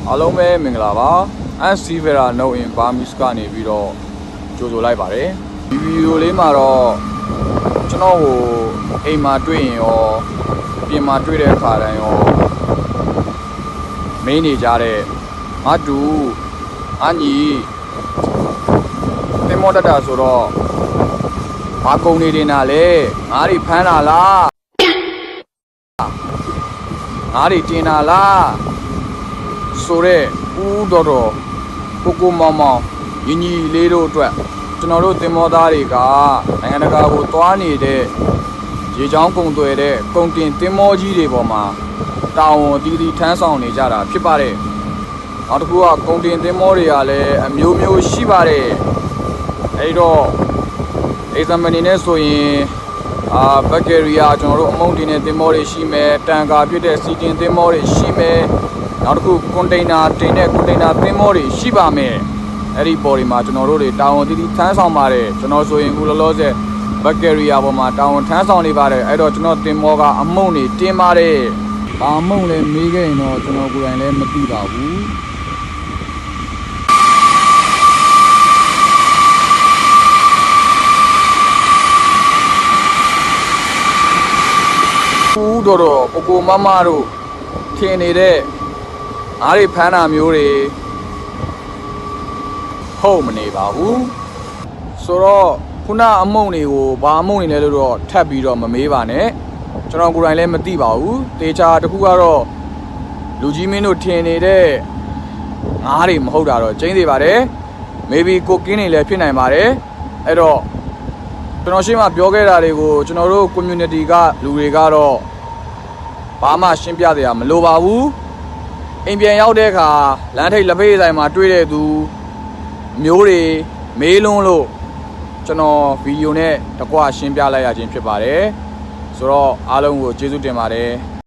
အားလုံးပဲမင်္ဂလာပါAnsivera No in Burmese ကနေပြီးတော့ကြိုဆိုလိုက်ပါတယ်ဒီဗီဒီယိုလေးမှာတော့ကျွန်တော်ကိုအိမ်မှာတွေ့ရင်ရောပြင်မှာတွေ့တဲ့အခါတိုင်းရောမင်းနေကြတဲ့ငါတူအညီတင်မောတတ်တာဆိုတော့ဘာကုန်နေတင်တာလဲငါးတွေဖမ်းတာလားငါးတွေတင်တာလားဆိုတဲ့ဦးတော်ကိုမောင်မောင်ညီညီလေးတို့အတွက်ကျွန်တော်တို့တင်မောသားတွေကနိုင်ငံတကာကိုသွားနေတဲ့ရေချောင်းကုန်သွယ်တဲ့ကုန်တင်တင်မောကြီးတွေပေါ်မှာတာဝန်အသီးသီးထမ်းဆောင်နေကြတာဖြစ်ပါတယ်နောက်တစ်ခုကကုန်တင်တင်မောတွေကလည်းအမျိုးမျိုးရှိပါတယ်အဲဒီတော့example နဲ့ဆိုရင်ဘက်ဂီရီယာကျွန်တော်တို့အမုန်းတင်တဲ့တင်မောတွေရှိမယ်တန်ကာဖြစ်တဲ့စီတင်တင်မောတွေရှိမယ်နောက်တစ်ခုကွန်တိန်နာတင်တဲ့ကွန်တိန်နာသင်္ဘောတွေရှိပါမယ်အဲ့ဒီပေါ်ဒီမှာကျွန်တော်တို့တွေတာဝန်တည်တည်ထမ်းဆောင်ပါတယ်ကျွန်တော်ဆိုရင်အခုလောလောဆယ်ဘက်ဂီရီယာပေါ်မှာတာဝန်ထမ်းဆောင်နေပါတယ်အဲ့တော့ကျွန်တော်သင်္ဘောကအမုံတွေတင်ပါတယ်ဘာအမုံလဲမေးခဲ့ရင်တော့ကျွန်တော်ကိုယ်တိုင်လည်းမသိပါဘူးဦးတော်ကိုမမတို့ထင်နေတဲ့အားတွေဖမ်းတာမျိုးတွေဟုတ်မနေပါဘူးဆိုတော့ခုနအမုံတွေကိုဘာအမုံတွေလဲလို့တော့ထပ်ပြီးတော့မမေးပါနဲ့ကျွန်တော်ကိုယ်တိုင်လည်းမသိပါဘူးတေချာတခုကတော့လူကြီးမင်းတို့ထင်နေတဲ့ငါးတွေမဟုတ်တာတော့ကျင်းသေးပါတယ် maybe ကိုကင်းနေလည်းဖြစ်နိုင်ပါတယ်အဲ့တော့ကျွန်တော်ရှင်းမပြောခဲ့တာတွေကိုကျွန်တော်တို့ community ကလူတွေကတော့ဘာမှရှင်းပြစရာမလိုပါဘူးအိမ်ပြန်ရောက်တဲ့အခါလမ်းထိပ်လက်ဖေးဆိုင်မှာတွေ့တဲ့သူမျိုးတွေမေးလွန်းလို့ကျွန်တော်ဗီဒီယိုနဲ့တကွရှင်းပြလိုက်ရခြင်းဖြစ်ပါတယ်ဆိုတော့အားလုံးကိုကျေးဇူးတင်ပါတယ်